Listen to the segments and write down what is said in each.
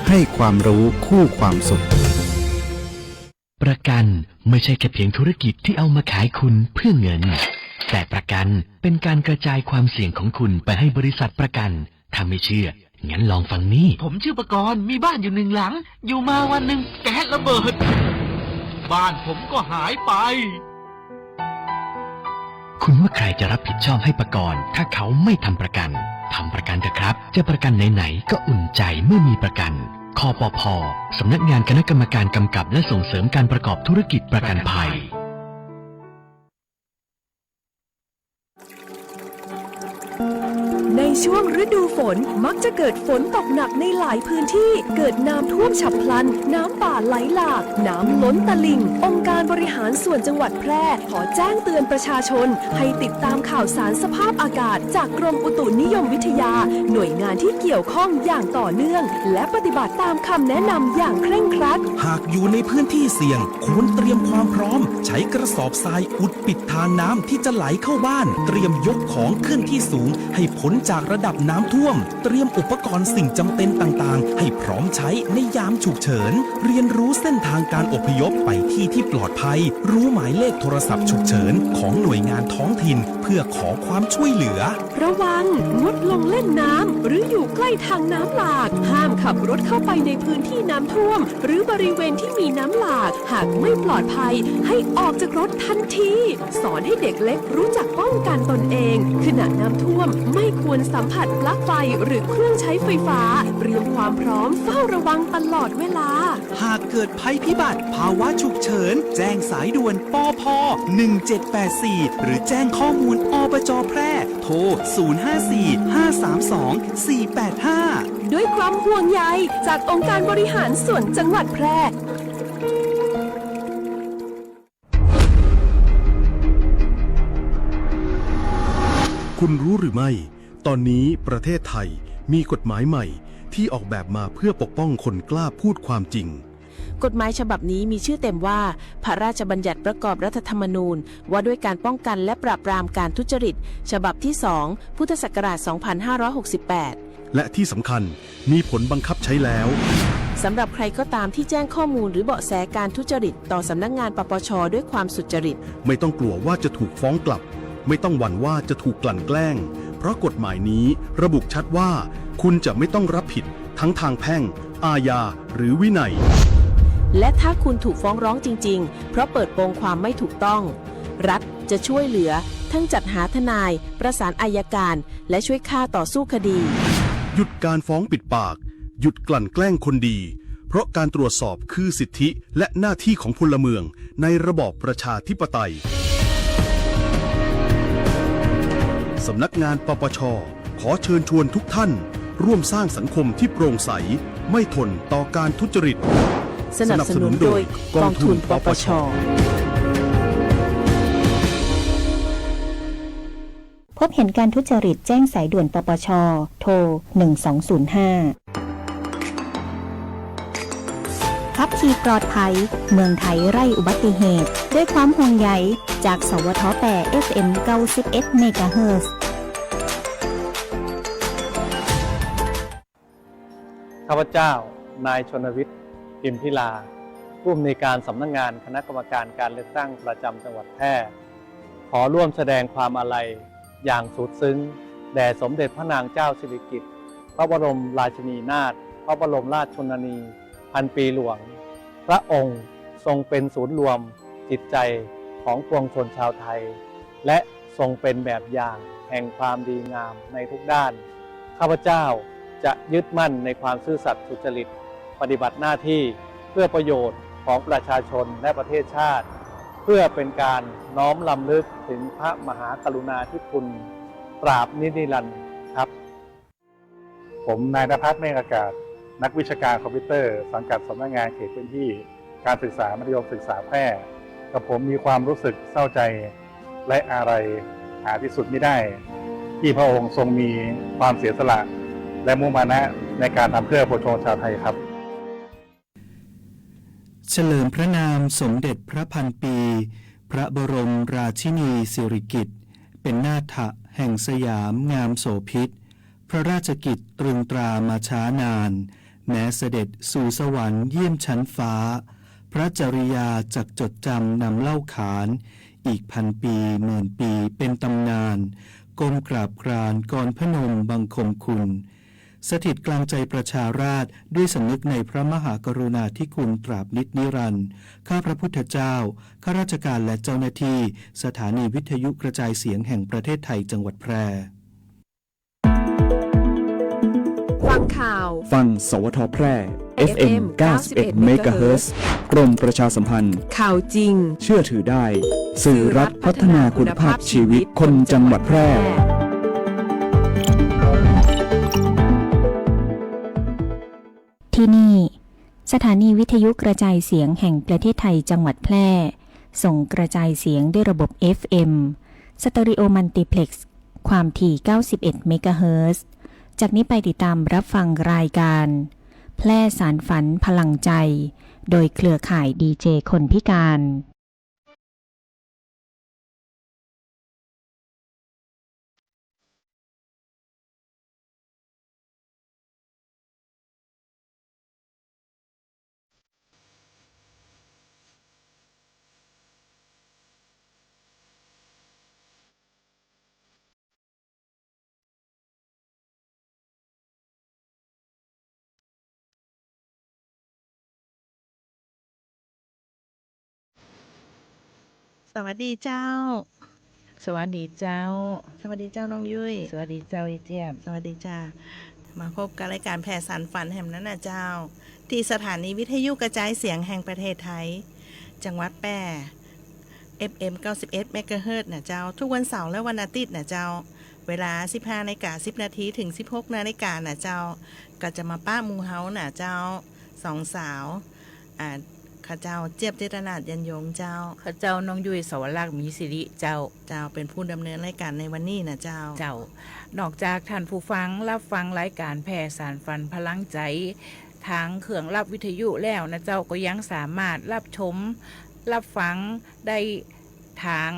ให้ความรู้คู่ความสุขประกันไม่ใช่แค่เพียงธุรกิจที่เอามาขายคุณเพื่อเงินแต่ประกันเป็นการกระจายความเสี่ยงของคุณไปให้บริษัทประกันถ้าไม่เชื่องั้นลองฟังนี่ผมชื่อประกรณ์มีบ้านอยู่1 หลังอยู่มาวันหนึ่งแก๊สระเบิดบ้านผมก็หายไปคุณว่าใครจะรับผิดชอบให้ประกรณ์ถ้าเขาไม่ทำประกันทำประกันเถอะครับจะประกันไหนๆก็อุ่นใจเมื่อมีประกันคปภ.สำนักงานคณะกรรมการกำกับและส่งเสริมการประกอบธุรกิจประกันภัยในช่วงฤดูฝนมักจะเกิดฝนตกหนักในหลายพื้นที่เกิดน้ำท่วมฉับพลันน้ำป่าไหลหลากน้ำล้นตลิ่งองค์การบริหารส่วนจังหวัดแพร่ขอแจ้งเตือนประชาชนให้ติดตามข่าวสารสภาพอากาศจากกรมอุตุนิยมวิทยาหน่วยงานที่เกี่ยวข้องอย่างต่อเนื่องและปฏิบัติตามคำแนะนำอย่างเคร่งครัดหากอยู่ในพื้นที่เสี่ยงควรเตรียมความพร้อมใช้กระสอบทรายอุดปิดทางน้ำที่จะไหลเข้าบ้านเตรียมยกของขึ้นที่สูงให้พ้นจากระดับน้ำท่วมเตรียมอุปกรณ์สิ่งจำเป็นต่างๆให้พร้อมใช้ในยามฉุกเฉินเรียนรู้เส้นทางการอพยพไปที่ปลอดภัยรู้หมายเลขโทรศัพท์ฉุกเฉินของหน่วยงานท้องถิ่นเพื่อขอความช่วยเหลือระวังงดลงเล่นน้ำหรืออยู่ใกล้ทางน้ำหลากห้ามขับรถเข้าไปในพื้นที่น้ำท่วมหรือบริเวณที่มีน้ำหลากหากไม่ปลอดภัยให้ออกจากรถทันทีสอนให้เด็กเล็กรู้จักป้องกันตนเองขณะน้ำท่วมไม่ควรสัมผัสปลั๊กไฟหรือเครื่องใช้ไฟฟ้าเตรียมความพร้อมเฝ้าระวังตลอดเวลาหากเกิดภัยพิบัติภาวะฉุกเฉินแจ้งสายด่วนปพ1784หรือแจ้งข้อมูลอบจ.แพร่โทร054-532-485ด้วยความห่วงใยจากองค์การบริหารส่วนจังหวัดแพร่คุณรู้หรือไม่ตอนนี้ประเทศไทยมีกฎหมายใหม่ที่ออกแบบมาเพื่อปกป้องคนกล้าพูดความจริงกฎหมายฉบับนี้มีชื่อเต็มว่าพระราชบัญญัติประกอบรัฐธรรมนูญว่าด้วยการป้องกันและปราบปรามการทุจริตฉบับที่ 2 พุทธศักราช 2568 และที่สำคัญมีผลบังคับใช้แล้วสำหรับใครก็ตามที่แจ้งข้อมูลหรือเบาะแสการทุจริตต่อสำนักงานปปช.ด้วยความสุจริตไม่ต้องกลัวว่าจะถูกฟ้องกลับไม่ต้องหวั่นว่าจะถูกกลั่นแกล้งเพราะกฎหมายนี้ระบุชัดว่าคุณจะไม่ต้องรับผิดทั้งทางแพ่งอาญาหรือวินัยและถ้าคุณถูกฟ้องร้องจริงๆเพราะเปิดโปงความไม่ถูกต้องรัฐจะช่วยเหลือทั้งจัดหาทนายประสานอัยการและช่วยค่าต่อสู้คดีหยุดการฟ้องปิดปากหยุดกลั่นแกล้งคนดีเพราะการตรวจสอบคือสิทธิและหน้าที่ของพลเมืองในระบอบประชาธิปไตยสำนักงานปปช.ขอเชิญชวนทุกท่านร่วมสร้างสังคมที่โปร่งใสไม่ทนต่อการทุจริตสนับสนุนโดยกองทุนปปช.พบเห็นการทุจริตแจ้งสายด่วนปปช.โทร1205ขับขี่ปลอดภัยเมืองไทยไร้อุบัติเหตุด้วยความห่วงใยจากสวท8 FM 91 เมกะเฮิรตซ์ข้าพเจ้านายชนวิทย์พิมพิลาผู้อำนวยการสำนักงานคณะกรรมการการเลือกตั้งประจำจังหวัดแพร่ขอร่วมแสดงความอาลัยอย่างสุดซึ้งแด่สมเด็จพระนางเจ้าสิริกิติ์พระบรมราชินีนาถพระบรมราชชนนีพันปีหลวงพระองค์ทรงเป็นศูนย์รวมจิตใจของปวงชนชาวไทยและทรงเป็นแบบอย่างแห่งความดีงามในทุกด้านข้าพเจ้าจะยึดมั่นในความซื่อสัตย์สุจริตปฏิบัติหน้าที่เพื่อประโยชน์ของประชาชนและประเทศชาติเพื่อเป็นการน้อมรำลึกถึงพระมหากรุณาธิคุณตราบนิรันดร์ครับผมนายณภัทรเมฆอากาศนักวิชาการคอมพิวเตอร์สังกัดสำนักงานเขตพื้นที่การศึกษามัธยมศึกษาแพร่กับผมมีความรู้สึกเศร้าใจและอาลัยหาที่สุดไม่ได้ที่พระองค์ทรงมีความเสียสละและมุ่งมานะในการทำเพื่อปวงชนชาวไทยครับเฉลิมพระนามสมเด็จพระพันปีพระบรมราชินีสิริกิติ์เป็นนาถะแห่งสยามงามโสภิตพระราชกิจตรึงตรามาช้านาน แม้เสด็จสู่สวรรค์เยี่ยมชั้นฟ้า พระจริยาจักจดจำนำเล่าขานอีก1,000 ปีหมื่นปีเป็นตำนานก้มกราบกรานก่อนพนมบังคมคุณ สถิตกลางใจประชาราษฎร์ด้วยสำนึกในพระมหากรุณาธิคุณตราบนิจนิรันดร์ข้าพระพุทธเจ้าข้าราชการและเจ้าหน้าที่สถานีวิทยุกระจายเสียงแห่งประเทศไทยจังหวัดแพร่ ฟังข่าว ฟังสวทแพร่ FM 91 MHz กรมประชาสัมพันธ์ ข่าวจริง เชื่อถือได้ สื่อรัฐพัฒนาคุณภาพชีวิตคนจังหวัดแพร่ ที่นี่สถานีวิทยุกระจายเสียงแห่งประเทศไทยจังหวัดแพร่ส่งกระจายเสียงด้วยระบบ FM สเตอริโอมัลติเพล็กซ์ความถี่ 91 เมกะเฮิรตซ์ จากนี้ไปติดตามรับฟังรายการแพร่สารฝันพลังใจโดยเครือข่ายดีเจคนพิการ สวัสดีเจ้า สวัสดีเจ้า สวัสดีเจ้าน้องยุ้ย สวัสดีเจ้าอีเจี๊ยบ สวัสดีจ้า มาพบกับรายการแผ่สารฝันแห่งนั้นนะเจ้า ที่สถานีวิทยุกระจายเสียงแห่งประเทศไทย จังหวัดแพร่ FM 91 เมกะเฮิรตซ์นะเจ้า ทุกวันเสาร์และวันอาทิตย์นะเจ้า เวลา 15:10 นาทีถึง 16 นาฬิกานะเจ้า ก็จะมาป้ามูเฮานะเจ้าสองสาวข้าเจ้าเจี๊ยบเจตนาถยันยงเจ้า ข้าเจ้าน้องยุ้ยสวรักษ์มีสิริเจ้า เจ้าเป็นผู้ดำเนินรายการในวันนี้นะเจ้า เจ้านอกจากท่านผู้ฟังรับฟังรายการแผ่สารฝันพลังใจทางเครื่องรับวิทยุแล้วนะเจ้าก็ยังสามารถรับชมรับฟังได้ทาง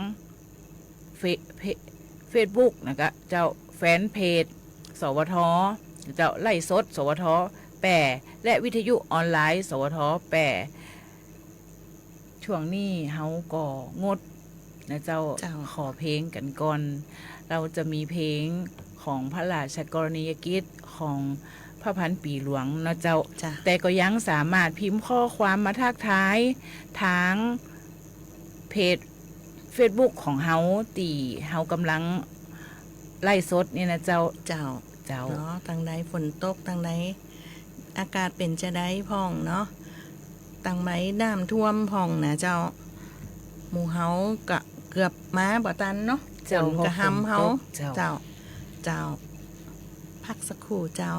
เฟซบุ๊กนะคะเจ้าแฟนเพจสวทเจ้าไล่สดสวทแปรและวิทยุออนไลน์สวทแปรช่วงนี้เฮาก็งดนะเจ้าขอเพลงกันก่อนเราจะมีเพลงของพระราชกรณียกิจของพระพันปีหลวงนะเจ้าแต่ก็ยังสามารถพิมพ์ข้อความมาทักทายทางเพจ Facebook ของเฮาตีเฮากำลังไล่สดนี่นะเจ้าเนาะทางใดฝนตกทางใดอากาศเป็นจะได้พ่องเนาะทางไหมน้ำท่วมพ่องนะเจ้าหมู่เฮากะเกือบมาบ่ตันเนาะฝนกะห้ำเฮาเจ้าพักสักครู่เจ้า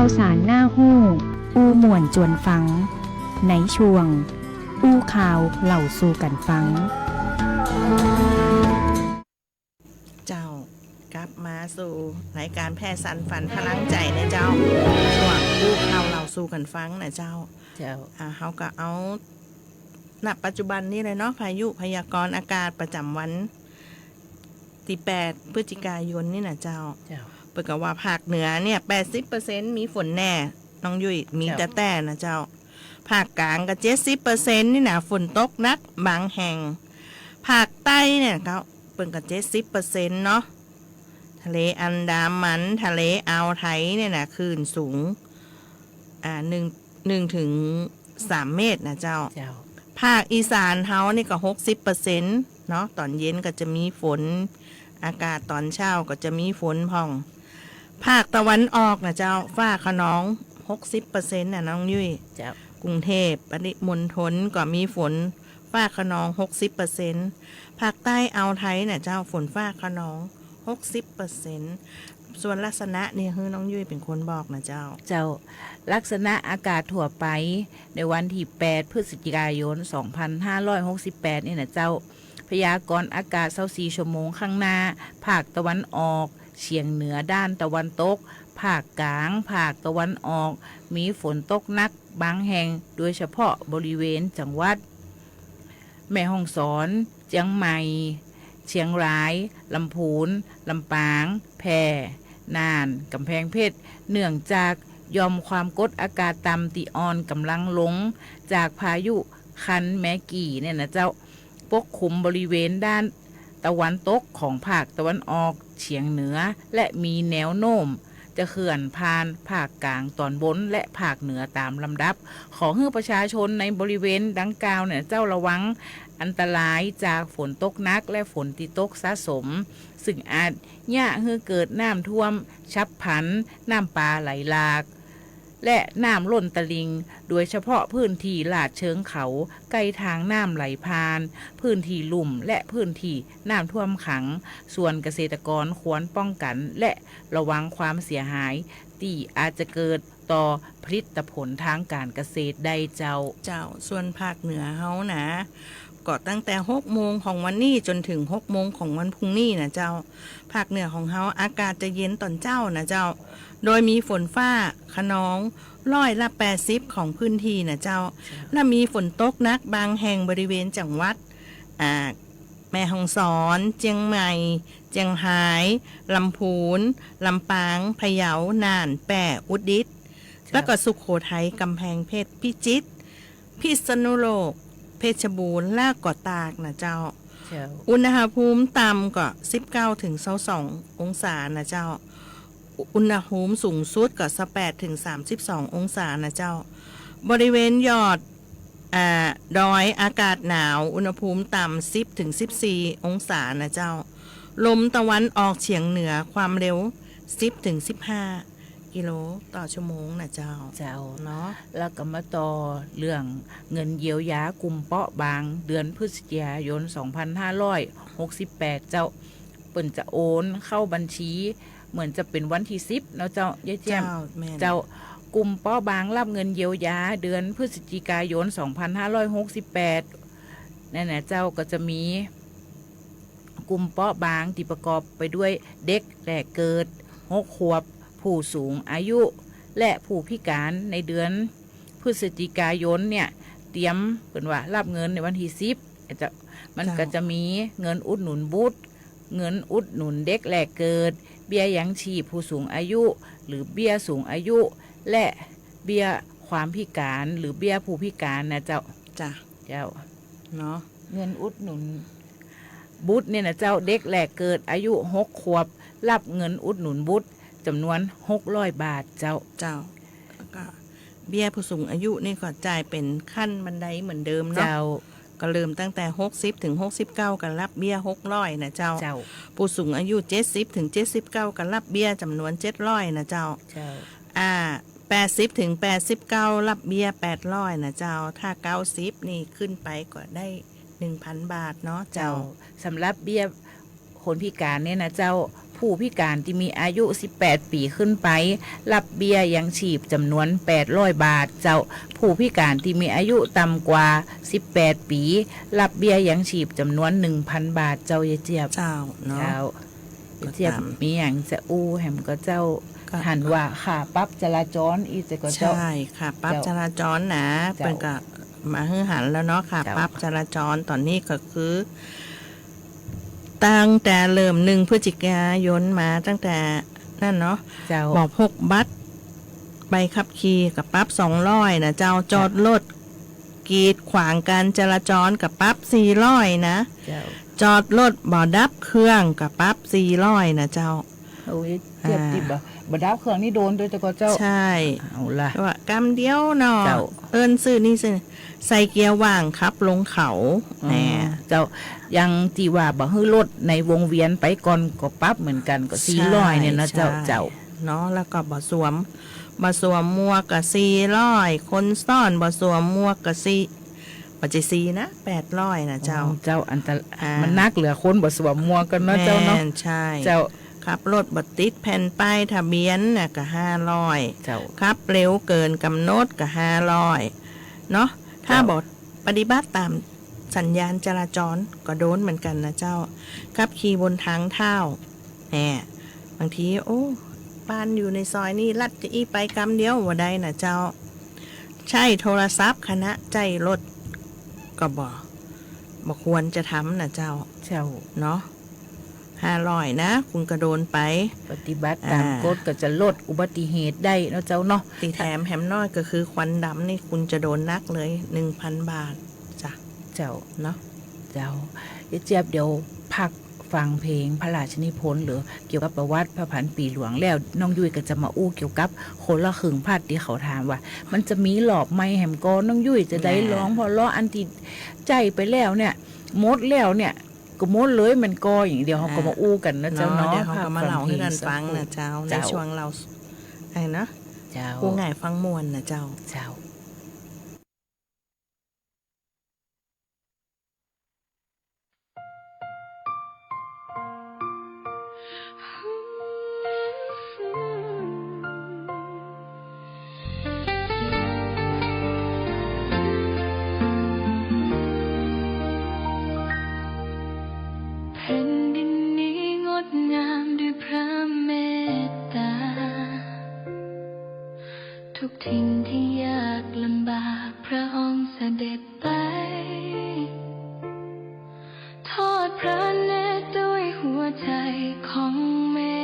าวสารหน้าหู้อู้หม่วนจวนฟังในช่วงอู้ข่าวเหล่าสู่กันฟังเจ้ากลับมาสู่รายการแพร่สันฝันพลังใจนะเจ้าช่วงอู้ข่าวเหล่าสู่กันฟังนะเจ้าเฮาก็เอาณปัจจุบันนี้เลยเนาะพายุพยากรณ์อากาศประจำวันที่8พฤศจิกายนนี่นะเจ้าเปิดกับว่าภาคเหนือเนี่ย 80% มีฝนแน่น้องยุ้ยมีแต่นะเจ้าภาคกลางก็ 70% นี่นะฝนตกหนักบางแห่งภาคใต้เนี่ยเขาเปิดกับ 70% เนาะทะเลอันดามันทะเลอ่าวไทยเนี่ยนะคลื่นสูง1 ถึง 3 เมตรนะเจ้าภาคอีสานเฮานี่ก็ 60% เนาะตอนเย็นก็จะมีฝนอากาศตอนเช้าก็จะมีฝนพ่องภาคตะวันออกนะเจ้าฟ้าคะนอง 60% น่ะน้องยุ้ยกรุงเทพปริมณฑลก็มีฝนฟ้าคะนอง 60% ภาคใต้อ่าวไทยน่ะเจ้าฝนฟ้าคะนอง 60%ส่วนลักษณะนี่คือน้องยุ้ยเป็นคนบอกนะเจ้าลักษณะอากาศทั่วไปในวันที่8พฤศจิกายน2568นี่นะเจ้าพยากรณ์อากาศ24ชั่วโมงข้างหน้าภาคตะวันออกเฉียงเหนือด้านตะวันตกภาคกลางภาคตะวันออกมีฝนตกหนักบางแห่งโดยเฉพาะบริเวณจังหวัดแม่ฮ่องสอนเชียงใหม่เชียงรายลำพูนลำปางแพร่น่านกำแพงเพชรเนื่องจากยอมความกดอากาศต่ำที่อ่อนกำลังลงจากพายุคันแมกี่เนี่ยนะเจ้าปกคลุมบริเวณด้านตะวันตกของภาคตะวันออกเฉียงเหนือและมีแนวโน้มจะเคลื่อนผ่านภาคกลางตอนบนและภาคเหนือตามลำดับขอให้ประชาชนในบริเวณดังกล่าวเนี่ยเจ้าระวังอันตรายจากฝนตกหนักและฝนที่ตกสะสมซึ่งอาจย่าให้เกิดน้ำท่วมฉับพลันน้ำป่าไหลหลากและน้ำล้นตลิ่งโดยเฉพาะพื้นที่ลาดเชิงเขาใกล้ทางน้ำไหลผ่านพื้นที่ลุ่มและพื้นที่น้ำท่วมขังส่วนเกษตรกรควรป้องกันและระวังความเสียหายที่อาจจะเกิดต่อผลิตผลทางการเกษตรได้เจ้าส่วนภาคเหนือเฮานะก็ตั้งแต่6 โมงของวันนี้จนถึง6 โมงของวันพรุ่งนี้นะเจ้าภาคเหนือของเฮาอากาศจะเย็นตอนเจ้านะเจ้าโดยมีฝนฟ้าคะนอง80%ของพื้นที่นะเจ้าและมีฝนตกหนักบางแห่งบริเวณจังหวัดแม่ฮ่องสอนเชียงใหม่เชียงรายลำพูนลำปางพะเยาน่านแปร่อุตรดิตถ์แล้วก็สุโขทัยกำแพงเพชรพิจิตรพิษณุโลกเพชรบูรณ์และก็ตากนะเจ้าอุณหภูมิต่ำก็19 ถึง 22 องศานะเจ้าอุณหภูมิสูงสุดก็18 ถึง 32 องศานะเจ้าบริเวณยอดดอยอากาศหนาวอุณหภูมิต่ำ10 ถึง 14 องศานะเจ้าลมตะวันออกเฉียงเหนือความเร็ว10 ถึง 15 กิโลต่อชั่วโมงนะเจ้าเนาะแล้วก็มาต่อเรื่องเงินเยียวยากลุ่มเปราะบางเดือนพฤศจิกายน2568เจ้าเปิ่นจะโอนเข้าบัญชีเหมือนจะเป็นวันที่10เนาะเจ้ายายแจ่มเจ้ากลุ่มเปราะบางรับเงินเยียวยาเดือนพฤศจิกายน2568นั่นแหละเจ้าก็จะมีกลุ่มเปราะบางที่ประกอบไปด้วยเด็กแรกเกิด6 ขวบผู้สูงอายุและผู้พิการในเดือนพฤศจิกายนเนี่ยเตรียมเป็นว่ารับเงินในวันที่10มันก็จะมีเงินอุดหนุนบุตรเงินอุดหนุนเด็กแรกเกิดเบี้ยยังชีพผู้สูงอายุหรือเบี้ยสูงอายุและเบี้ยความพิการหรือเบี้ยผู้พิการนะเจ้าเนาะเงินอุดหนุนบุตรเนี่ยนะเจ้าเด็กแรกเกิดอายุ6 ขวบรับเงินอุดหนุนบุตรจำนวน600 บาทเจ้าก็เบี้ยผู้สูงอายุนี่ก็จ่ายเป็นขั้นบันไดเหมือนเดิมเนาะก็เริ่มตั้งแต่60 ถึง 69กันรับเบี้ย600นะเจ้าผู้สูงอายุ70 ถึง 79กันรับเบี้ยจำนวน700นะเจ้า80 ถึง 89รับเบี้ย800นะเจ้าถ้า90นี่ขึ้นไปก็ได้ 1,000 บาทเนาะเจ้าสำหรับเบี้ยคนพิการเนี่ยนะเจ้าผ ผู้พิการที่มีอายุ18ปีขึ้นไปรับเบี้ยยังชีพจำนวน800บาทเจ้าผู้พิการที่มีอายุต่ำกว่า18ปีรับเบี้ยยังชีพจำนวน 1,000 บาทเจ้ายายเจี๊ยบเจ้าเนาะยายเจี๊ยบมีอย่างจะอู้แหมก็เจ้าหันว่าค่ะปรับจราจรอีกก็เจ้าใช่ค่ะปรับจราจรนะเป็นก็มาฮือหันแล้วเนาะค่ะปรับจราจรตอนนี้ก็คือตั้งแต่เริ่ม1 พฤศจิกายนมาตั้งแต่นั่นเนาะบอกพกบัตรใบขับขี่กับปรับ200นะเจ้าจอดรถกีดขวางการจราจรกับปรับ400นะจอดรถบ่ดับเครื่องกับปรับ400นะเจ้าโอ้ยเจ็บติบ่ดับเครื่องนี่โดนด้วยแต่ก็เจ้าใช่เอาล่ะว่ากำเดียวเนาะเอิ้นซื้อนี่ซื้อใส่เกียร์ว่างครับลงเขาแหมเจ้ายังที่ว่าบ่ฮื้อรถในวงเวียนไปก่อนก็ปรับเหมือนกันก็400เนี่ยนะเจ้าเนาะแล้วก็บ่สวมหมวกก็400คนซ่อนบ่สวมหมวกก็ปัจจัย4นะ800นะเจ้าอันตรมันนักเหลือคนบ่สวมหมวกกันเนาะเจ้าเนาะใช่เจ้าขับรถบ่ติดแผ่นป้ายทะเบียนน่ะก็500เจ้าขับเร็วเกินกำหนดก็500เนาะถ้าบ่ปฏิบัติตามสัญญาณจราจรก็โดนเหมือนกันนะเจ้าขับขี่บนทางเท้าแหมบางทีโอ้บ้านอยู่ในซอยนี่ลัดจะไปกำเดียวบ่ได้นะเจ้าใช่โทรศัพท์ขณะใจรถก็บ่ควรจะทำนะเจ้าเนาะ500นะคุณกระโดนไปปฏิบัติตามกฎก็จะลดอุบัติเหตุได้เนาะเจ้าเนาะตีแถมแหมน้อยก็คือควันดำนี่คุณจะโดนนักเลย 1,000 บาทจ้ะเจ้าเนาะเจ้าเจี๊ยบเดี๋ยวพักฟังเพลงพระราชนิพนธ์หรือเกี่ยวกับประวัติพระพันปีหลวงแล้วน้องยุ้ยก็จะมาอู้เกี่ยวกับคนละครึ่งพัดที่เขาถามว่ามันจะมีหลอบไหมแหมก็น้องยุ้ยจะได้ร้องพอล้ออันที่ใจไปแล้วเนี่ยมดแล้วเนี่ยก็มดเลยมันก็อย่างเดียวเขาก็มาอู้กันนะเจ้าเนาะเดี๋ยวเขาก็มาเล่าให้กันฟังนะเจ้าในช่วงเราไอ้นะผู้ง่ายฟังมวลนะเจ้าทุกทิ้งที่ยากลำบากพระองค์เสด็จไปทอดพระเนตรด้วยหัวใจของแม่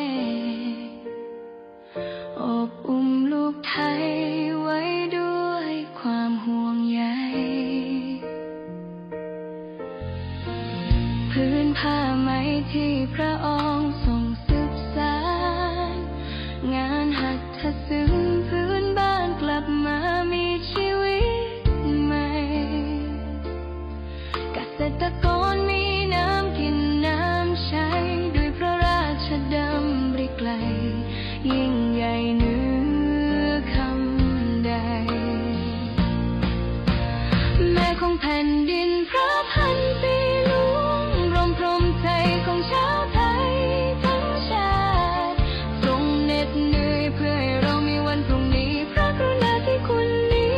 อบอุ้มลูกไทยไว้ด้วยความห่วงใยพื้นผ้าไหมที่พระองค์ทรงสืบสารงานหัตถศิลป์พื้นบ้านกลับมามีชีวิตใหม่เกษตรกรมีน้ำกินน้ำใช้ด้วยพระราชดำริไกลยิ่งใหญ่เหนือคำใดแม่ของแผ่นดินพระพันปีหลวงรมพรมใจของชาวไทยทั้งชาติทรงเหน็ดเหนื่อยเพื่อให้เรามีวันพรุ่งนี้พระกรุณาที่คุณนี้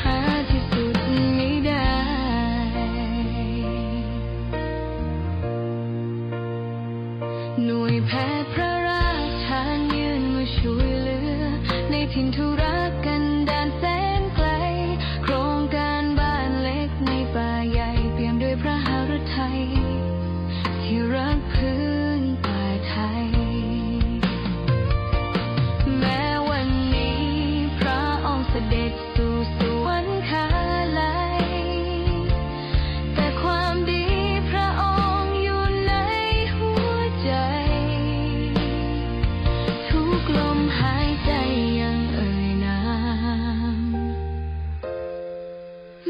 หาที่สุดไม่ได้หน่วยแพทย์พระราชทานยื่นมาช่วยเหลือในถิ่นทุรกันดารแสนไกลโครงการบ้านเล็กในป่าใหญ่เปี่ยมด้วยพระหฤทัยที่รักพื้นป่าไทยแม้วันนี้พระองค์เสด็จสู่สวรรคาลัยแต่ความดีพระองค์อยู่ในหัวใจทุกลมหายใจยังเอ่ยนาม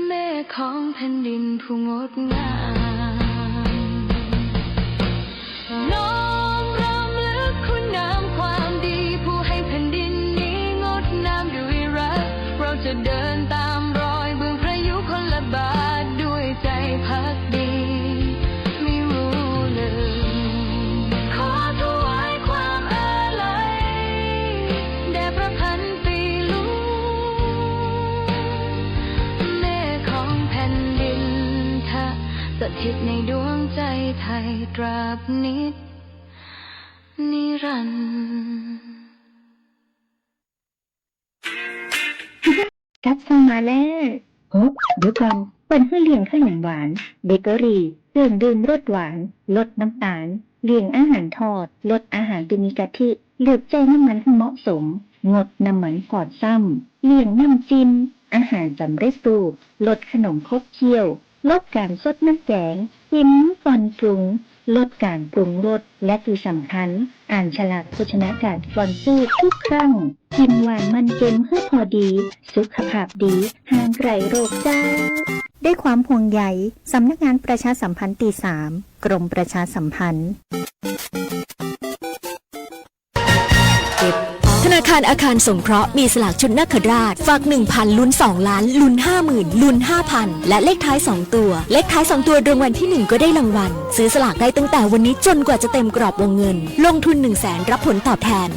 แม่ของแผ่นดินผู้งดงามน้อมรำลึกคุณงามความดีผู้ให้แผ่นดินนี้งดงามด้วยรักเราจะเดินตามรอยเบื้องพระยุคลบาทด้วยใจภักดีไม่รู้เลยขอ สถิตในดวงใจไทยตราบนิจนิรันดร์ กลับเข้ามาแล้วโอ้เดี๋ยวก่อนเปิ้นให้เลี้ยงขนมหวานเบเกอรี่เครื่องดื่มรสหวานลดน้ำตาลเลี้ยงอาหารทอดลดอาหารที่มีกะทิเลือกใจน้ำมันให้เหมาะสมงดน้ำมันก่อนซ้ำเลี่ยงน้ำจิ้มอาหารสำเร็จรูปลดขนมครบเคี้ยวลดการซดน้ำแกงยิ้มก่อนปรุงลดการปรุงรสและที่สำคัญอ่านฉลากโภชนาการก่อนซื้อทุกครั้งกินหวานมันเค็มให้พอดีสุขภาพดีห่างไกลโรคจ้าด้วยความห่วงใยสำนักงานประชาสัมพันธ์ตี3กรมประชาสัมพันธ์ธนาคารอาคารสงเคราะห์มีสลากชุดนาคราชฝาก 1,000 ลุ้น 2 ล้านลุ้น 50,000 ลุ้น 5,000 และเลขท้าย 2 ตัวเลขท้าย 2 ตัวรางวัลที่ 1 ก็ได้รางวัลซื้อสลากได้ตั้งแต่วันนี้จนกว่าจะเต็มกรอบวงเงินลงทุน 100,000 รับผลตอบแทน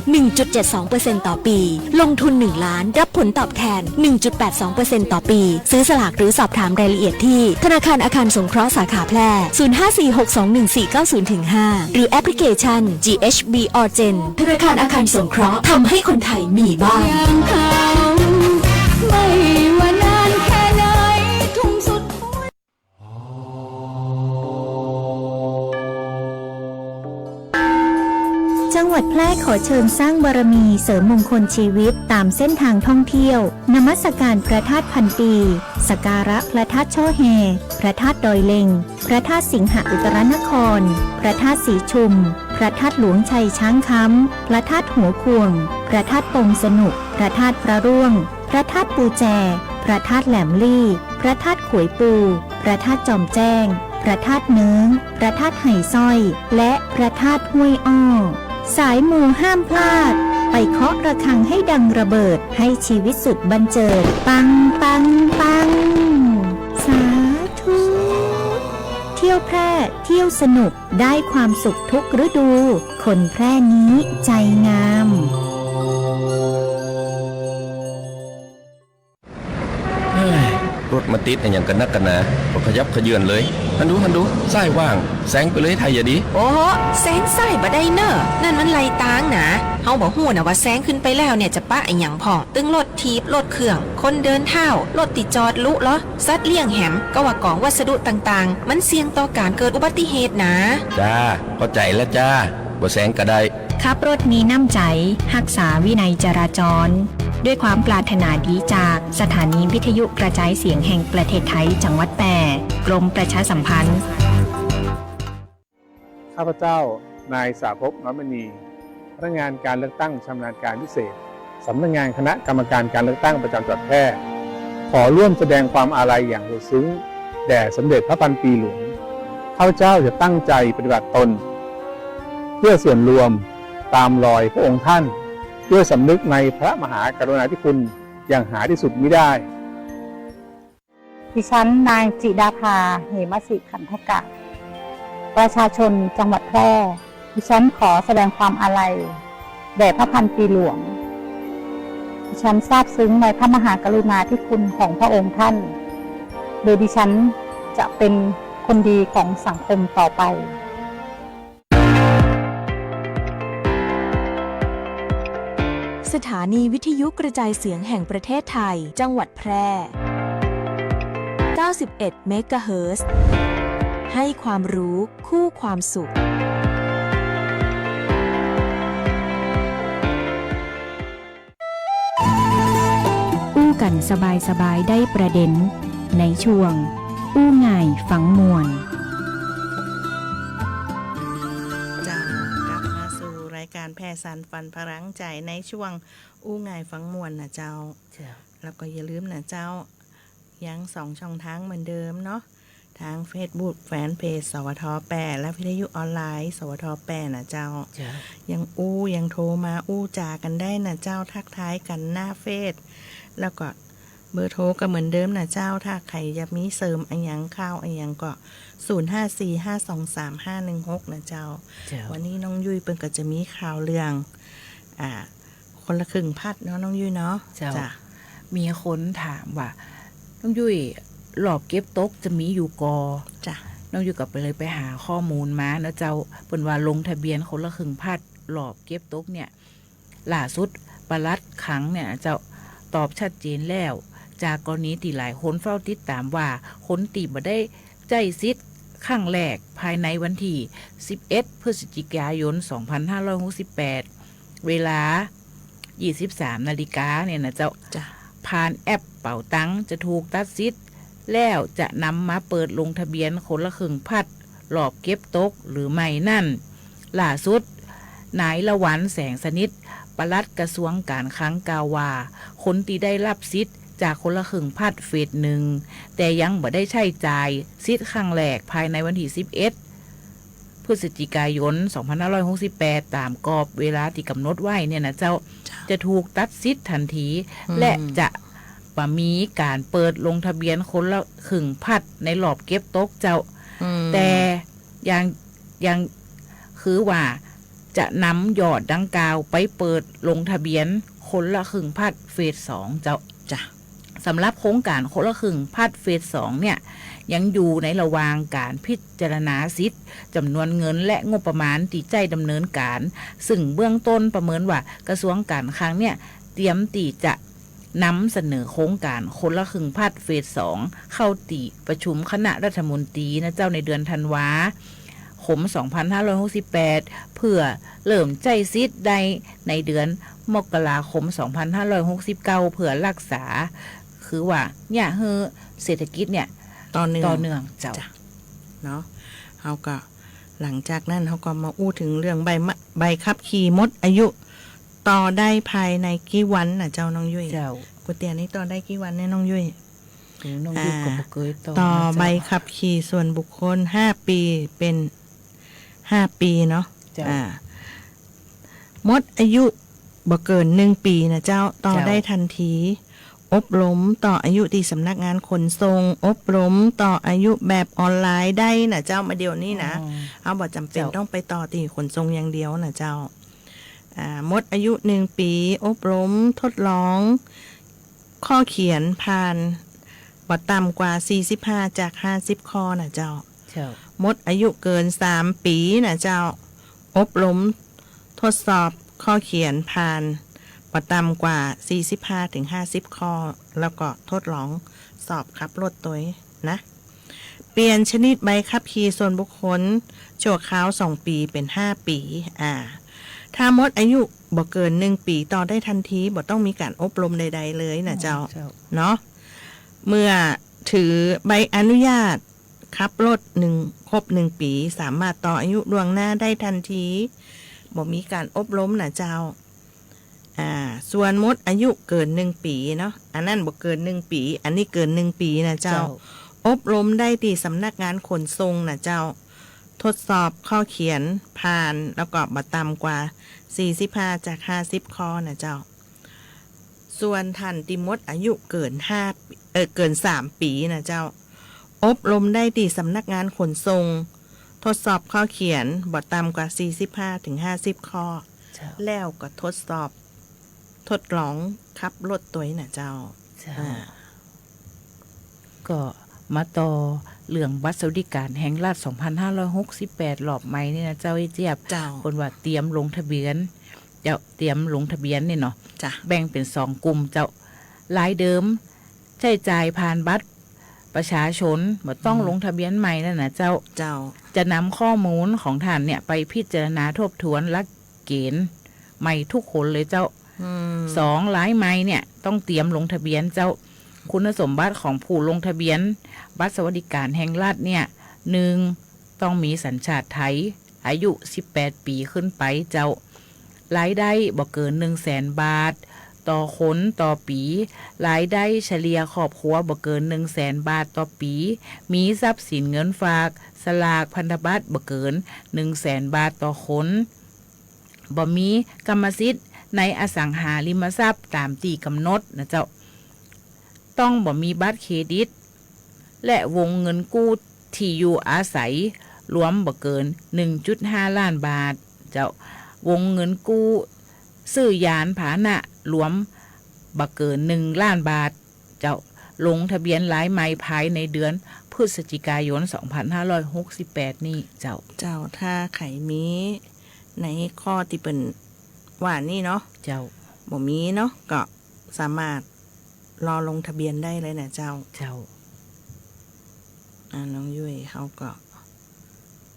1.72% ต่อปีลงทุน1ล้านรับผลตอบแทน 1.82% ต่อปีซื้อสลากหรือสอบถามรายละเอียดที่ธนาคารอาคารสงเคราะห์สาขาแพร่ 0546211490-5 หรือแอปพลิเคชัน GHB Orgen ธนาคารอาคารสงเคราะห์ทำให้คนไทยมีบ้านไม่ว่านานแค่ไหนทุ่มสุดจังหวัดแพร่ขอเชิญสร้างบารมีเสริมมงคลชีวิตตามเส้นทางท่องเที่ยวนมัสการพระธาตุพันปีสักการะพระธาตุช่อแฮพระธาตุดอยเล็งพระธาตุสิงหอุตรนครพระธาตุสีชุมพระธาตุหลวงชัยช้างค้ำพระธาตุหัวควงพระธาตุปงสนุกพระธาตุพระร่วงพระธาตุปูแจพระธาตุแหลมลี่พระธาตุขวยปูพระธาตุจอมแจ้งพระธาตุเนื้องพระธาตุไหสร้อยและพระธาตุห้วยอ้อสายมูห้ามพลาดไปเคาะระฆังให้ดังระเบิดให้ชีวิตสุดบันเจิดปังปังปังสาธุเที่ยวแพร่เที่ยวสนุกได้ความสุขทุกฤดูคนแพร่นี้ใจงามรถมาติดอย่างกันนักกันนะก็ขยับขยื่นเลยฮันดูซ้ายว่างแซงไปเลยไทยอย่าดีโอ้โหแซงซ้ายบ่ได้เนอะนั่นมันไหลตางนะเฮาบ่ฮู้นะว่าแซงขึ้นไปแล้วเนี่ยจะปะไอ้หยังพ่อตึงรถทีบรถเครื่องคนเดินเท้ารถติดจอดลุเหรอสัตว์เลี้ยงแหมก็ว่ากองวัสดุต่างๆมันเสี่ยงต่อการเกิดอุบัติเหตุนะจ้าเข้าใจแล้วจ้าบ่แซงก็ได้ขับรถมีน้ำใจรักษาวินัยจราจรด้วยความปรารถนาดีจากสถานีวิทยุกระจายเสียงแห่งประเทศไทยจังหวัดแพร่กรมประชาสัมพันธ์ข้าพเจ้านายสาภพน้อยมณีพนักงานการเลือกตั้งชำนาญการพิเศษสำนักงานคณะกรรมการการเลือกตั้งประจำจังหวัดแพร่ขอร่วมแสดงความอาลัยอย่างสุดซึ้งแด่สมเด็จพระพันปีหลวงข้าพเจ้าจะตั้งใจปฏิบัติตนเพื่อส่วนรวมตามรอยพระองค์ท่านด้วยสำนึกในพระมหากรุณาธิคุณอย่างหาที่สุดมิได้ดิฉันนางจิดาภาเหมศิขันธกะประชาชนจังหวัดแพร่ดิฉันขอแสดงความอาลัยแด่พระพันปีหลวงดิฉันซาบซึ้งในพระมหากรุณาธิคุณของพระองค์ท่านโดยดิฉันจะเป็นคนดีของสังคมต่อไปสถานีวิทยุกระจายเสียงแห่งประเทศไทยจังหวัดแพร่ 91 เมกะเฮิรตซ์ให้ความรู้คู่ความสุขอู้กันสบายๆได้ประเด็นในช่วงอู้ง่ายฝังมวลรายการแพร่สานฝันพลังใจในช่วงอู้ง่ายฟังมวลนะเจ้าแล้วก็อย่าลืมนะเจ้ายัง2 ช่องทางเหมือนเดิมเนาะทาง Facebook แฟนเพจสวท8และวิทยุออนไลน์สวท8นะเจ้ายังโทรมาอู้จากันได้นะเจ้าทักทายกันหน้าเฟซแล้วก็เบอร์โทรก็เหมือนเดิมนะเจ้าถ้าใครอยากมีเสริมอันยังข้าวอันยังก็0545235516นะเจ้าวันนี้น้องยุ้ยเปิ้นก็จะมีข่าวเรื่องคนละครึ่งพัดเนาะน้องยุ้ยเนาะจ้ะมีคนถามว่าน้องยุ้ยหลอบเก็บตกจะมีอยู่กอจ้ะ น้องอยู่กับไปเลยไปหาข้อมูลมานะเจ้าเปิ้นว่าลงทะเบียนคนละครึ่งพัดหลอบเก็บตกเนี่ยล่าสุดปลัดขังเนี่ยเจ้าตอบชัดเจนแล้วจากกรณีที่หลายคนเฝ้าติดตามว่าคนตีบ่ได้ใจซิดครั้งแรกภายในวันที่11 พฤศจิกายน 2568 เวลา 23 นาฬิกาเนี่ยนะเจ้าผ่านแอปเป่าตังจะถูกตัดสิทธิ์แล้วจะนำมาเปิดลงทะเบียนคนละครึ่งพัดหลอบเก็บตกหรือไม่นั่นล่าสุดนายละวันแสงสนิทปลัดกระทรวงการคลังกล่าวว่าคนที่ได้รับสิทธิ์จากคนละครึ่งพัดเฟสหนึ่งแต่ยังบ่ได้ใช้จ่ายสิทธิ์ครั้งแรกภายในวันที่11 พฤศจิกายน 2568 ตามกรอบเวลาที่กำหนดไว้เนี่ยนะเจ้าจะถูกตัดสิทธิ์ทันทีและจะบ่มีการเปิดลงทะเบียนคนละครึ่งพัดในรอบเก็บตกเจ้าแต่ยังคือว่าจะนำยอดดังกล่าวไปเปิดลงทะเบียนคนละครึ่งพัดเฟส2เจ้าจ้ะสำหรับโครงการคนละครึ่งพัดเฟส2เนี่ยยังอยู่ในระหว่างการพิจารณาสิทธิ์จำนวนเงินและงบประมาณที่ใจดำเนินการซึ่งเบื้องต้นประเมินว่ากระทรวงการคลังเนี่ยเตรียมที่จะนำเสนอโครงการคนละครึ่งพัดเฟส2เข้าติประชุมคณะรัฐมนตรีนะเจ้าในเดือนธันวาคม 2568 เพื่อเริ่มใจซิดได้ในเดือนมกราคม 2569 เพื่อรักษาคือว่าเนี่ยเฮอเศรษฐกิจเนี่ยต่อเนื่องเจ้าเนาะเฮาก็หลังจากนั้นเฮาก็มาอู้ถึงเรื่องใบขับขี่หมดอายุต่อได้ภายในกี่วันน่ะเจ้าน้องยุ้ยเจ้าก๋วยเตี๋ยวนี้ต่อได้กี่วันเนี่ยน้องยุ้ยน้องยุ้ยก็บ่เคยต่อใบขับขี่ส่วนบุคคล5 ปีเป็น5 ปีเนาะหมดอายุบ่เกิน1 ปีนะเจ้าต่อได้ทันทีอบรมต่ออายุที่สำนักงานขนส่งอบรมต่ออายุแบบออนไลน์ได้นะเจ้ามาเดี๋ยวนี้นะเอาบ่จำเป็นต้องไปต่อที่ขนส่งอย่างเดียวนะเจ้าหมดอายุ1 ปีอบรมทดลองข้อเขียนผ่านบ่ต่ำกว่า45จาก50ข้อนะเจ้าหมดอายุเกิน3 ปีนะเจ้าอบรมทดสอบข้อเขียนผ่านบ่ต่ำกว่า45ถึง50ข้อแล้วก็ทดลองสอบขับรถตัวนะเปลี่ยนชนิดใบขับขี่ส่วนบุคคลชั่วคราว2 ปีเป็น5 ปีถ้าหมดอายุบ่เกิน1 ปีต่อได้ทันทีบ่ต้องมีการอบรมใดๆเลยนะเจ้าเนาะเมื่อถือใบอนุญาตขับรถครบ1 ปีสามารถต่ออายุล่วงหน้าได้ทันทีบ่มีการอบรมนะเจ้าส่วนหมดอายุเกิน1 ปีเนาะอันนั้นบ่เกิน1 ปีอันนี้เกิน1 ปีนะเจ้าอบรมได้ที่สำนักงานขนส่งนะเจ้าทดสอบข้อเขียนผ่านแล้วก็บ่ต่ำกว่า45จาก50ข้อนะเจ้าส่วนท่านที่หมดอายุเกินเกิน3 ปีนะเจ้าอบรมได้ที่สำนักงานขนส่งทดสอบข้อเขียนบ่ต่ำกว่า45ถึง50ข้อแล้วก็ทดสอบทดลองขับรถตัวน่ะเจ้าก็มาต่อเรื่องบัตรสวัสดิการแห่งรัฐ 2568 รอบใหม่นี่นะเจ้าไอ้เจี๊ยบคนว่าเตรียมลงทะเบียนเตรียมลงทะเบียนนี่เนาะแบ่งเป็น2 กลุ่มเจ้ารายเดิมใช้จ่ายผ่านบัตรประชาชนบ่ต้องลงทะเบียนใหม่นั่นนะเจ้าจะนำข้อมูลของท่านเนี่ยไปพิจารณาทบทวนหลักเกณฑ์ใหม่ทุกคนเลยเจ้า2รายใหม่เนี่ยต้องเตรียมลงทะเบียนเจ้าคุณสมบัติของผู้ลงทะเบียนบัตรสวัสดิการแห่งรัฐเนี่ย1ต้องมีสัญชาติไทยอายุ18 ปีขึ้นไปเจ้ารายได้บ่เกิน 100,000 บาทต่อคนต่อปีรายได้เฉลี่ยครอบครัวบ่เกิน 100,000 บาทต่อปีมีทรัพย์สินเงินฝากสลากพันธบัตรบ่เกิน 100,000 บาทต่อคนบ่มีกรรมสิทธิ์ในอสังหาริมทรัพย์ตามที่กำหนดนะเจ้าต้องบ่มีบัตรเครดิตและวงเงินกู้ที่อยู่อาศัยรวมบ่เกิน 1.5 ล้านบาทเจ้าวงเงินกู้ซื้อยานพาหนะรวมบ่เกิน1 ล้านบาทเจ้าลงทะเบียนรายใหม่ภายในเดือนพ พฤศจิกายน 2568 นี่เจ้าถ้าไขมีในข้อที่เป็นว่านี่เนาะเจ้าบ่มีเนาะก็สามารถรอลงทะเบียนได้เลยนะเจ้าน้องยุ้ยเขาก็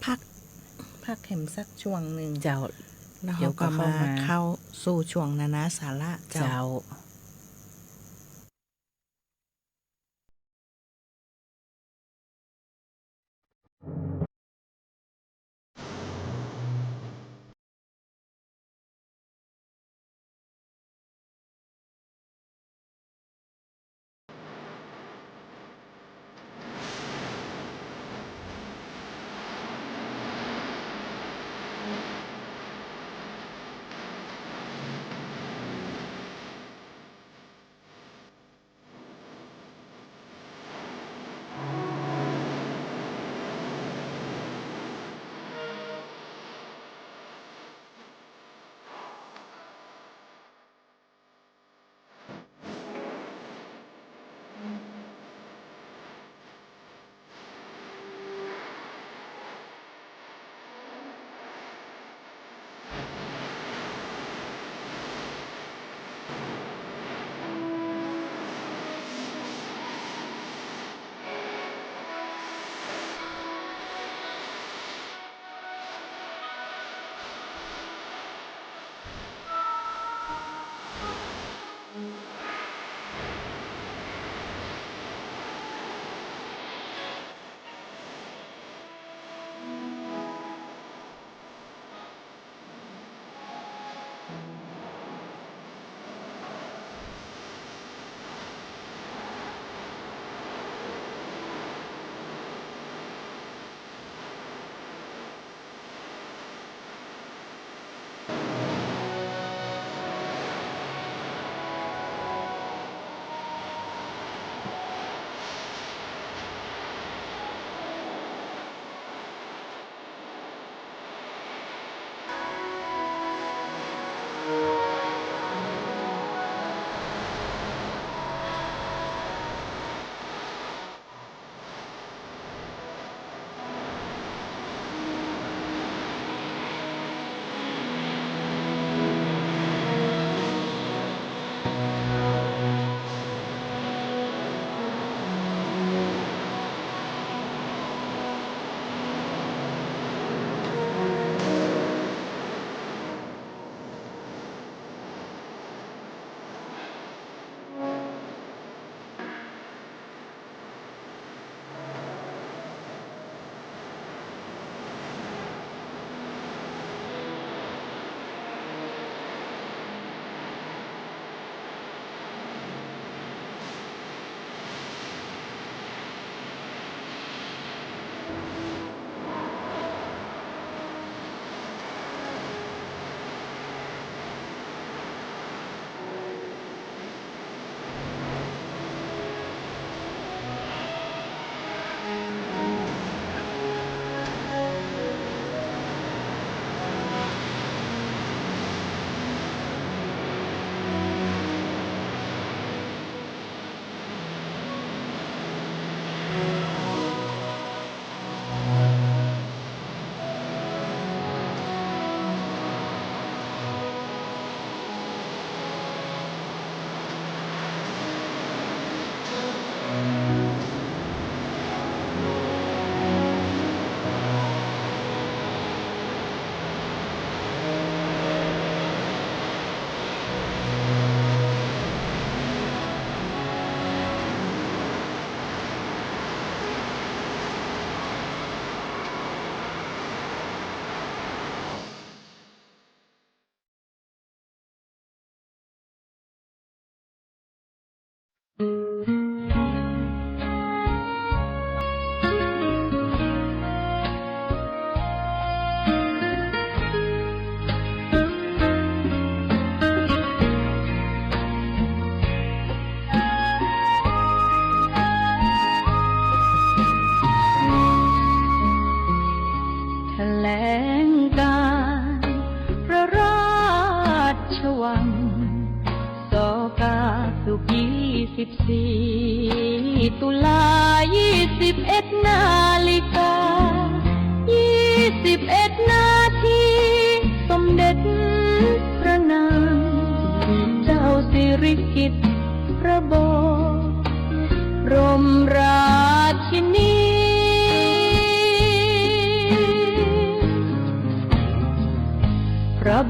พักเข็มสักช่วงหนึ่งเจ้าแล้วเขาก็มาเข้าสู่ช่วงนานาสาระเจ้า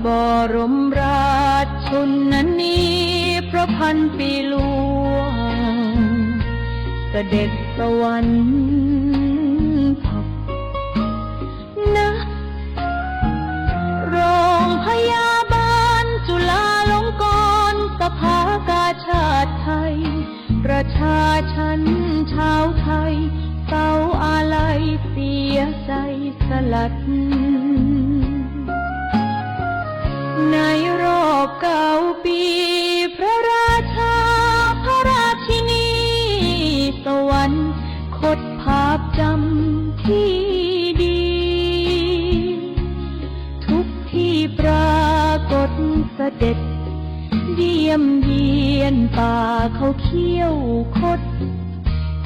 บรมราชชนนีพระพันปีหลวงเสด็จสวรรคตนะโรงพยาบาลจุฬาลงกรณ์สภากาชาติไทยประชาชนชาวไทยเศร้าอาลัยเสียใจสลัดในรอบ9 ปีพระราชาพระราชินีสวรรคตภาพจำที่ดีทุกที่ปรากฏเสด็จเยี่ยมเยียนป่าเขาเขี้ยวคด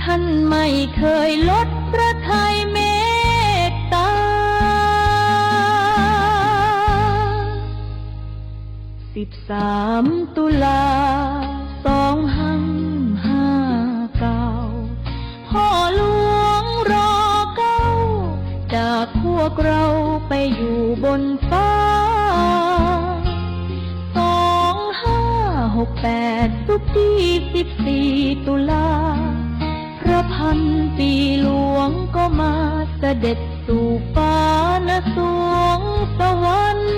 ท่านไม่เคยลดพระทัยเมตตา13 ตุลา 2559พ่อหลวงร9จากพวกเราไปอยู่บนฟ้า2568สุขที่14 ตุลาพระพันปีหลวงก็มาเสด็จสู่ฟ้าณสวงสวรรค์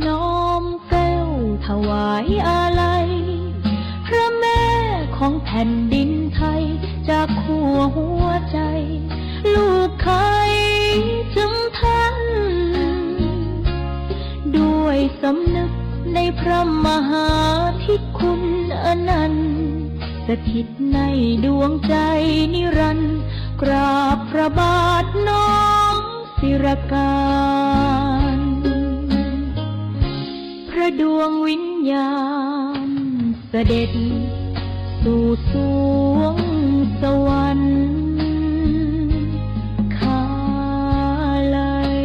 น้อมแก้วถวายอาลัยพระแม่ของแผ่นดินไทยจากขั้วหัวใจลูกใครถึงท่านด้วยสำนึกในพระมหาธิคุณอนันต์สถิตในดวงใจนิรันดร์กราบพระบาทน้อมศิรการพระดวงวิญญาณเสด็จสู่สวงสวรรค์คาลัย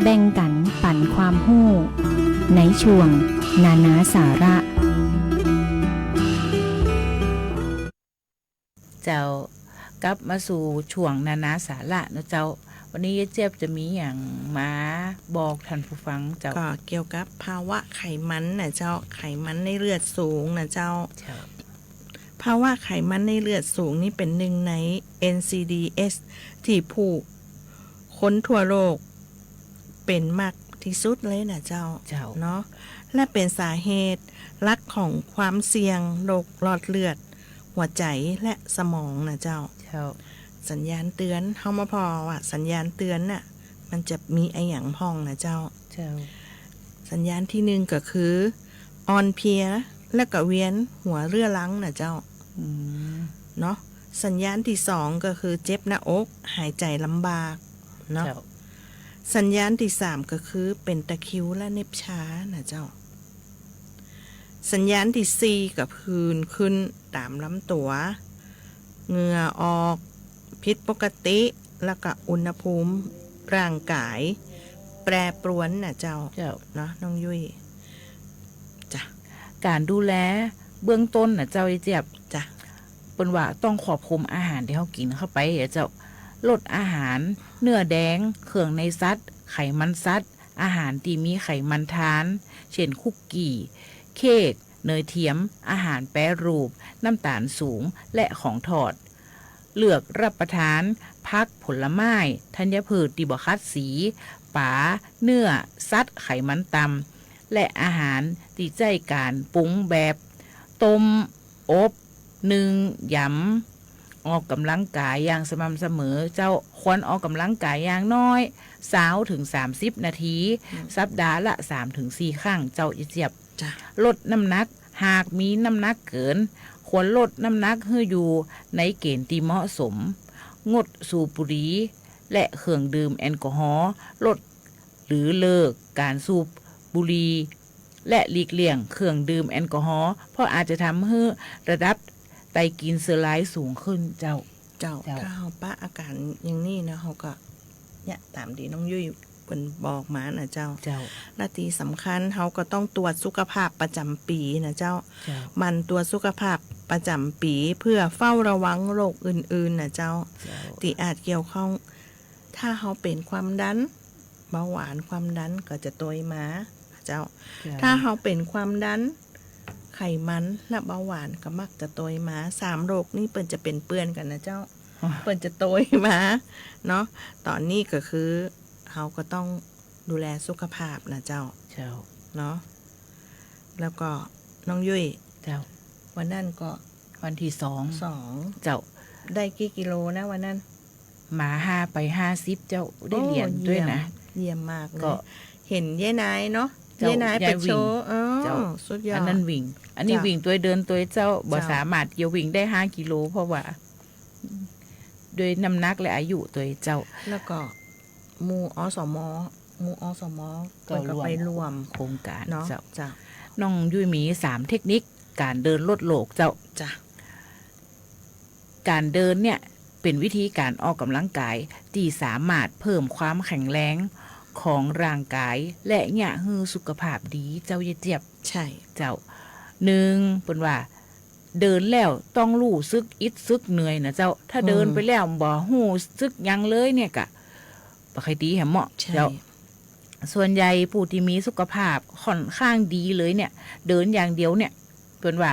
แบ่งกันปั่นความหู้ในช่วงนานาสาระเจ้ากลับมาสู่ช่วงนานาสาระนะเจ้าวันนี้เจี๊ยบจะมีอย่างมาบอกท่านผู้ฟังเจ้าก็เกี่ยวกับภาวะไขมันนะเจ้าไขมันในเลือดสูงนะเจ้าภาวะไขมันในเลือดสูงนี่เป็นหนึ่งใน NCDs ที่ผู้คนทั่วโลกเป็นมากที่สุดเลยนะเจ้าเนาะและเป็นสาเหตุหลักของความเสี่ยงโรคหลอดเลือดหัวใจและสมองนะเจ้าสัญญาณเตือนเฮามาพอว่าสัญญาณเตือนน่ะมันจะมีไอ้หยังพ้องนะเจ้าสัญญาณที่1ก็คืออ่อนเพลียและก็เวียนหัวเรื้อรังนะเจ้าเนาะสัญญาณที่2ก็คือเจ็บหน้าอกหายใจลำบากเนาะสัญญาณที่3ก็คือเป็นตะคริวและเน็บชานะเจ้าสัญญาณที่4ก็ผื่นขึ้นตามลำตัวเหงื่อออกผิดปกติแล้วก็อุณหภูมิร่างกายแปรปรวนนะเจ้าเนาะน้องยุ้ยจ้ะการดูแลเบื้องต้นนะเจ้าเจี๊ยบจ้ะเปิ้นว่าต้องควบคุมอาหารที่เฮากินเข้าไปเจ้าลดอาหารเนื้อแดงเครื่องในสัตว์ไขมันสัตว์อาหารที่มีไขมันทานเช่นคุกกี้เค้กเนยเทียมอาหารแปรรูปน้ำตาลสูงและของทอดเลือกรับประทานผักผลไม้ธัญพืชที่บ่คัดสีปลาเนื้อสัตว์ไขมันต่ำและอาหารที่ใจการปรุงแบบต้มอบนึ่งยำออกกำลังกายอย่างสม่ำเสมอเจ้าควรออกกำลังกายอย่างน้อย20 ถึง 30 นาทีสัปดาห์ละ 3 ถึง 4 ครั้งเจ้าเจี๊ยบลดน้ำหนักหากมีน้ำหนักเกินควรลดน้ำหนักให้อยู่ในเกณฑ์ที่เหมาะสมงดสูบบุหรี่และเครื่องดื่มแอลกอฮอล์ลดหรือเลิกการสูบบุหรี่และหลีกเลี่ยงเครื่องดื่มแอลกอฮอล์เพราะอาจจะทำให้ระดับ ไตกินเสือร้ายสูงขึ้นเจ้า ถ้าเฮาปะอาการอย่างนี้นะเฮาก็เนี่ยตามที่น้องยุ้ยเพิ่นบอกมานะเจ้าและที่สำคัญเฮาก็ต้องตรวจสุขภาพประจำปีนะเจ้ามันตรวจสุขภาพประจำปีเพื่อเฝ้าระวังโรคอื่นๆนะเจ้าที่อาจเกี่ยวข้องถ้าเฮาเป็นความดันเบาหวานความดันก็จะตัวมาเจ้าถ้าเฮาเป็นความดันไขมันและเบาหวานก็มักจะตัวมา3โรคนี้เปิ้นจะเป็นเปื้อนกันนะเจ้าเปิ้นจะตัวมาเนาะตอนนี้ก็คือเฮาก็ต้องดูแลสุขภาพนะเจ้าเนาะแล้วก็น้องยุ้ยวันนั้นก็วันที่2เจ้าได้กี่กิโลนะวันนั้นหมา5ไป50เจ้าได้เหรียญด้วยนะเยี่ยมมากเลยเห็นยายนายเนาะยายนายไปโชว์สุดยอดอันนั้นวิ่งอันนี้วิ่งตัวเดินตัวเจ้าบ่สามารถเกี่ยววิ่งได้5กิโลเพราะว่าโดยน้ำหนักและอายุตัวเจ้าแล้วก็หมู่อสมก็ไปร่วมโครงการเนาะน้องยุ้ยมี3เทคนิคการเดินลดโลกเจ้าการเดินเนี่ยเป็นวิธีการออกกำลังกายที่สามารถเพิ่มความแข็งแรงของร่างกายและเนี่ยฮือสุขภาพดีเจ้าเจี๊ยบใช่เจ้า1เพิ่นว่าเดินแล้วต้องรู้สึกอิดสึกเหนื่อยนะเจ้าถ้าเดินไปแล้วบ่ฮู้สึกยังเลยเนี่ยก็บ่ค่อยดีแหมเหมาะเจ้าส่วนใหญ่ผู้ที่มีสุขภาพค่อนข้างดีเลยเนี่ยเดินอย่างเดียวเนี่ยเพิ่นว่า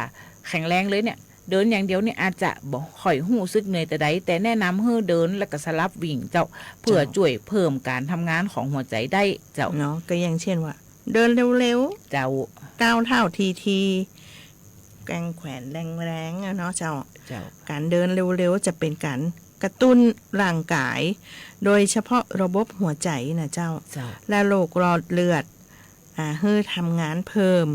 แข็งแรงเลยเนี่ยเดินอย่างเดียวเนี่ยอาจจะบ่ค่อยหู้สึกเหนื่อยแต่ใดแต่แนะนำให้เดินแล้วก็สลับวิ่งเจ้าเพื่อช่วยเพิ่มการทำงานของหัวใจได้เจ้าเนาะก็อย่างเช่นว่าเดินเร็วๆเจ้าก้าวเท้าทีแกงแขวนแรงๆเนาะเจ้าการเดินเร็วๆจะเป็นการกระตุ้นร่างกายโดยเฉพาะระบบหัวใจนะเจ้าและโรคหลอดเลือดให้ทำงานเพิ่ม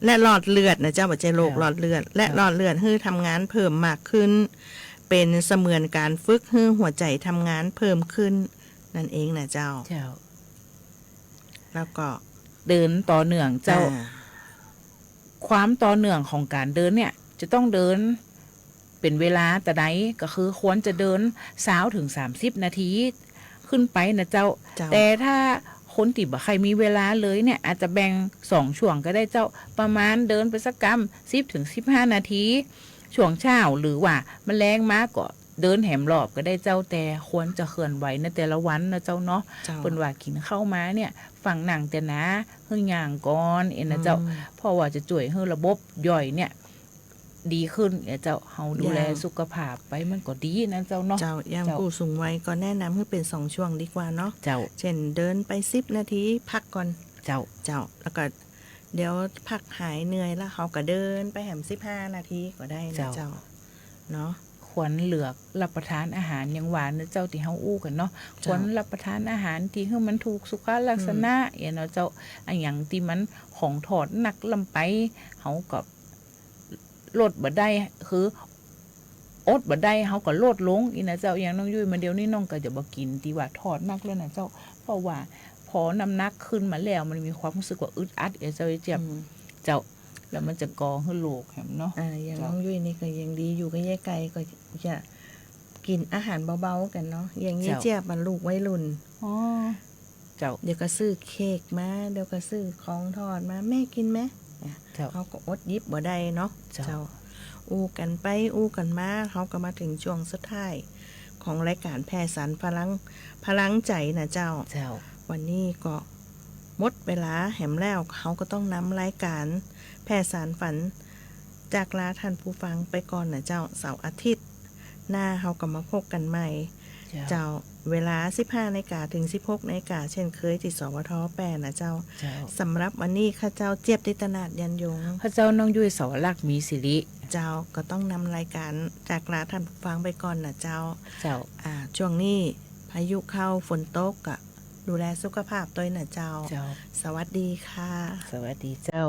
และหลอดเลือดนะเจ้าบ่ใช่โรคหลอดเลือดและหลอดเลือดให้ทำงานเพิ่มมากขึ้นเป็นเสมือนการฝึกให้หัวใจทำงานเพิ่มขึ้นนั่นเองนะเจ้าแล้วก็เดินต่อเนื่องเจ้าความต่อเนื่องของการเดินเนี่ยจะต้องเดินเป็นเวลาแต่ใดก็คือควรจะเดิน20ถึง30นาทีขึ้นไปนะเจ้าแต่ถ้าคนที่บ่ใครมีเวลาเลยเนี่ยอาจจะแบ่ง2ช่วงก็ได้เจ้าประมาณเดินไปสักกำ10ถึง15นาทีช่วงเช้าหรือว่ามันแรงมากก็เดินแหมรอบก็ได้เจ้าแต่ควรจะเคลื่อนไหวในแต่ละวันนะเจ้าเนาะเพิ่นว่ากินข้าวมาเนี่ยฝั่งหนังแต่นะเฮือย่างก่อนนะเจ้าเพราะว่าจะช่วยให้ระบบย่อยเนี่ยดีขึ้นเจ้าเฮาดูแลสุขภาพไปมันก็ดีนะเจ้าเนาะอย่างผู้สูงวัยก็แนะนำให้เป็น2ช่วงดีกว่าเนาะเช่นเดินไป10นาทีพักก่อนเจ้าแล้วก็เดี๋ยวพักหายเหนื่อยแล้วเขาก็เดินไปแหม15นาทีก็ได้นะเจ้าเนาะควรเลือกรับประทานอาหารอย่างหวานนะเจ้าที่เฮาอู้กันเนาะควรรับประทานอาหารที่ให้มันถูกสุขลักษณะอย่างเนาะเจ้าอันอย่างที่มันของถอดหนักลำไปเฮาก็ลดบ่ได้คืออดบ่ได้เฮาก็ลดลงอีนะเจ้าอย่างน้องยุ้ยมาเดี๋ยวนี้น้องก็จะบ่กินที่ว่าทอดมากแล้วนะเจ้าเพราะว่าพอน้ำหนักขึ้นมาแล้วมันมีความรู้สึกว่าอึดอัดเจ้าเจ็บเจ้าแล้วมันจะกองให้โรคแหมเนาะอย่างน้องยุ้ยนี่ก็ยังดีอยู่กับยายไก่ก็จะกินอาหารเบาๆกันเนาะอย่างนี้เจี๊ยบมันลูกวัยรุ่นเจ้าเดี๋ยวก็ซื้อเค้กมาเดี๋ยวก็ซื้อของทอดมาแม่กินไหมเขาก็อดยิบบ่ได้เนาะเจ้าอู้กันไปอู้กันมาเขาก็มาถึงช่วงสุดท้ายของรายการแพร่สารพลังใจนะเจ้าวันนี้ก็หมดเวลาแหมแล้วเขาก็ต้องนำรายการแพร่สารฝันจากลาท่านผู้ฟังไปก่อนนะเจ้าเสาร์อาทิตย์หน้าเขาก็มาพบกันใหม่เจ้าเวลา 15 นาฬิกาถึง 16 นาฬิกาเช่นเคยที่สวท8นะเจ้าสำหรับวันนี้ข้าเจ้าเจี๊ยบติตนาถยันยงข้าเจ้าน้องยุ้ยสวรักษ์มีสิริเจ้าก็ต้องนำรายการจากลาท่านผู้ฟังไปก่อนนะเจ้าช่วงนี้พายุเข้าฝนตกก็ดูแลสุขภาพตัวนะเจ้าสวัสดีค่ะสวัสดีเจ้า